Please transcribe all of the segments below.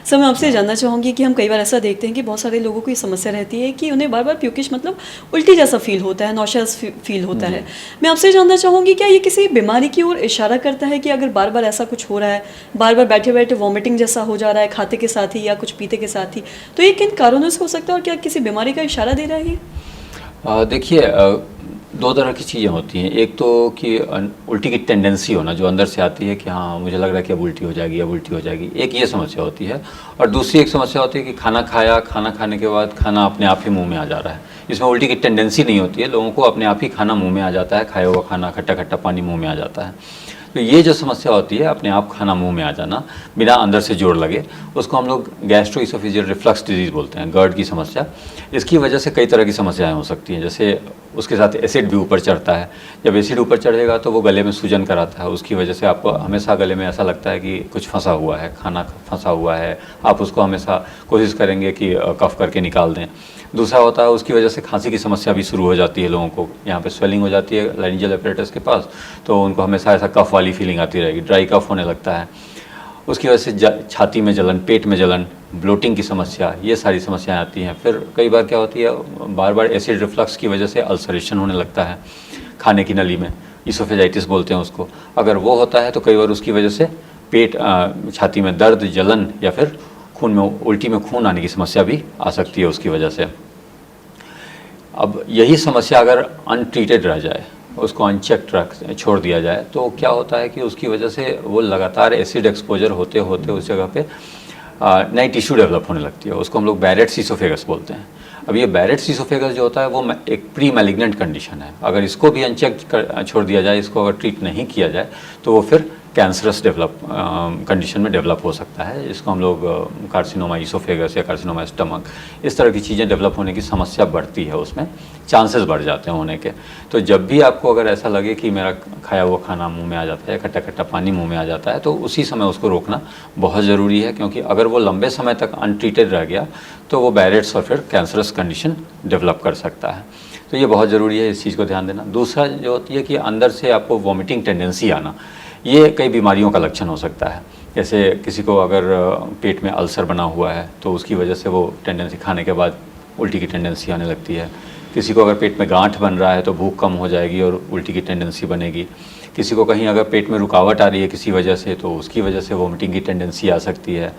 Sir मैं आपसे जानना चाहूँगी कि हम कई बार ऐसा देखते हैं कि बहुत सारे लोगों को ये समस्या रहती है कि उन्हें बार बार प्यूकिश मतलब उल्टी जैसा फील होता है, नॉशियस फील होता है। मैं आपसे जानना चाहूँगी क्या ये किसी बीमारी की ओर इशारा करता है कि अगर बार बार ऐसा कुछ हो रहा है, बार बार बैठे बैठे वॉमिटिंग जैसा हो जा रहा है खाते के साथ ही या कुछ पीते के साथ ही, तो ये किन कारणों से हो सकता है और क्या किसी बीमारी का इशारा दे रहा है ये? देखिए, दो तरह की चीज़ें होती हैं। एक तो कि उल्टी की टेंडेंसी होना जो अंदर से आती है कि हाँ मुझे लग रहा है कि अब उल्टी हो जाएगी, अब उल्टी हो जाएगी, एक ये समस्या होती है। और दूसरी एक समस्या होती है कि खाना खाया, खाना खाने के बाद खाना अपने आप ही मुंह में आ जा रहा है। इसमें उल्टी की टेंडेंसी नहीं होती है, लोगों को अपने आप ही खाना मुंह में आ जाता है, खाया हुआ खाना, खट्टा खट्टा पानी मुंह में आ जाता है। तो ये जो समस्या होती है अपने आप खाना मुंह में आ जाना बिना अंदर से जोर लगे, उसको हम लोग गैस्ट्रोइसोफेजियल रिफ्लक्स डिजीज़ बोलते हैं, GERD की समस्या। इसकी वजह से कई तरह की समस्याएं हो सकती हैं, जैसे उसके साथ एसिड भी ऊपर चढ़ता है। जब एसिड ऊपर चढ़ेगा तो वो गले में सूजन कराता है, उसकी वजह से आपको हमेशा गले में ऐसा लगता है कि कुछ फंसा हुआ है, खाना फंसा हुआ है, आप उसको हमेशा कोशिश करेंगे कि कफ करके निकाल दें। दूसरा होता है उसकी वजह से खांसी की समस्या भी शुरू हो जाती है, लोगों को यहाँ पे स्वेलिंग हो जाती है लारिंजियल एपरेटस के पास, तो उनको हमेशा ऐसा कफ वाली फीलिंग आती रहेगी, ड्राई कफ होने लगता है। उसकी वजह से छाती में जलन, पेट में जलन, ब्लोटिंग की समस्या, ये सारी समस्याएं आती हैं। फिर कई बार क्या होती है, बार बार एसिड रिफ्लक्स की वजह से अल्सरेशन होने लगता है खाने की नली में, इसोफेजाइटिस बोलते हैं उसको। अगर वो होता है तो कई बार उसकी वजह से पेट, छाती में दर्द, जलन या फिर खून में, उल्टी में खून आने की समस्या भी आ सकती है उसकी वजह से। अब यही समस्या अगर अनट्रीटेड रह जाए, उसको अनचेक्ड छोड़ दिया जाए, तो क्या होता है कि उसकी वजह से वो लगातार एसिड एक्सपोजर होते होते उस जगह पे नई टिश्यू डेवलप होने लगती है, उसको हम लोग बैरेट्स ईसोफेगस बोलते हैं। अब ये बैरेट्स ईसोफेगस जो होता है वो एक प्री मैलिग्नेंट कंडीशन है। अगर इसको भी अनचेक छोड़ दिया जाए, इसको अगर ट्रीट नहीं किया जाए, तो वो फिर कैंसरस कंडीशन में डेवलप हो सकता है। इसको हम लोग कार्सिनोमा ईसोफेगस या कार्सिनोमा स्टमक, इस तरह की चीज़ें डेवलप होने की समस्या बढ़ती है, उसमें चांसेस बढ़ जाते हैं होने के। तो जब भी आपको अगर ऐसा लगे कि मेरा खाया हुआ खाना मुंह में आ जाता है, खट्टा खट्टा पानी मुंह में आ जाता है, तो उसी समय उसको रोकना बहुत ज़रूरी है, क्योंकि अगर वो लंबे समय तक अनट्रीटेड रह गया तो वो बैरेट्स और फिर कैंसरस कंडीशन डेवलप कर सकता है। तो ये बहुत ज़रूरी है, इस चीज़ को ध्यान देना। दूसरा जो होती है कि अंदर से आपको वॉमिटिंग टेंडेंसी आना, ये कई बीमारियों का लक्षण हो सकता है। जैसे किसी को अगर पेट में अल्सर बना हुआ है तो उसकी वजह से वो टेंडेंसी, खाने के बाद उल्टी की टेंडेंसी आने लगती है। किसी को अगर पेट में गांठ बन रहा है तो भूख कम हो जाएगी और उल्टी की टेंडेंसी बनेगी। किसी को कहीं अगर पेट में रुकावट आ रही है किसी वजह से, तो उसकी वजह से वोमिटिंग की टेंडेंसी आ सकती है।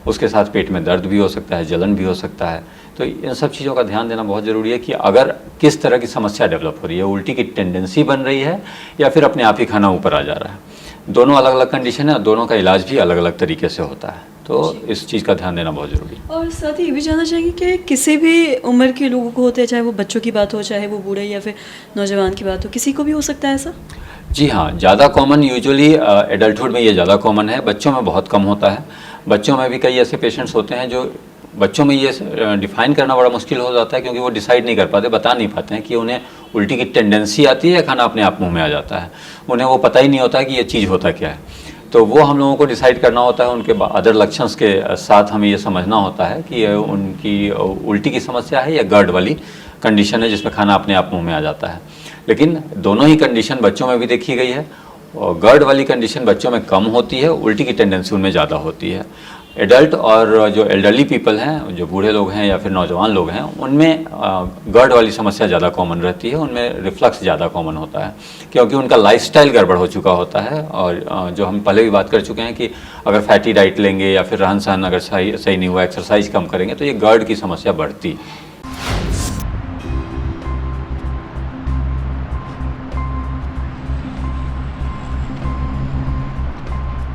उसके साथ पेट में दर्द भी हो सकता है, जलन भी हो सकता है। तो इन सब चीज़ों का ध्यान देना बहुत ज़रूरी है कि अगर किस तरह की समस्या डेवलप हो रही है, उल्टी की टेंडेंसी बन रही है या फिर अपने आप ही खाना ऊपर आ जा रहा है। दोनों अलग अलग कंडीशन है और दोनों का इलाज भी अलग अलग तरीके से होता है, तो इस चीज़ का ध्यान देना बहुत ज़रूरी है। और साथ ही ये भी जानना चाहेंगे कि किसी भी उम्र के लोगों को होते हैं, चाहे वो बच्चों की बात हो, चाहे वो बूढ़े या फिर नौजवान की बात हो, किसी को भी हो सकता है ऐसा? जी हाँ, ज़्यादा कॉमन यूजुअली एडल्टहुड में ये ज़्यादा कॉमन है, बच्चों में बहुत कम होता है। बच्चों में भी कई ऐसे पेशेंट्स होते हैं जो, बच्चों में ये डिफ़ाइन करना बड़ा मुश्किल हो जाता है, क्योंकि वो डिसाइड नहीं कर पाते, बता नहीं पाते हैं कि उन्हें उल्टी की टेंडेंसी आती है या खाना अपने आप मुंह में आ जाता है। उन्हें वो पता ही नहीं होता कि ये चीज़ होता क्या है। तो वो हम लोगों को डिसाइड करना होता है, उनके अदर लक्षणों के साथ हमें ये समझना होता है कि ये उनकी उल्टी की समस्या है या GERD वाली कंडीशन है जिसमें खाना अपने आप मुँह में आ जाता है। लेकिन दोनों ही कंडीशन बच्चों में भी देखी गई है, और GERD वाली कंडीशन बच्चों में कम होती है, उल्टी की टेंडेंसी उनमें ज़्यादा होती है। एडल्ट और जो एल्डरली पीपल हैं, जो बूढ़े लोग हैं या फिर नौजवान लोग हैं, उनमें GERD वाली समस्या ज़्यादा कॉमन रहती है, उनमें रिफ्लक्स ज़्यादा कॉमन होता है, क्योंकि उनका लाइफस्टाइल गड़बड़ हो चुका होता है। और जो हम पहले भी बात कर चुके हैं कि अगर फैटी डाइट लेंगे या फिर रहन सहन अगर सही नहीं हुआ, एक्सरसाइज कम करेंगे, तो ये GERD की समस्या बढ़ती है।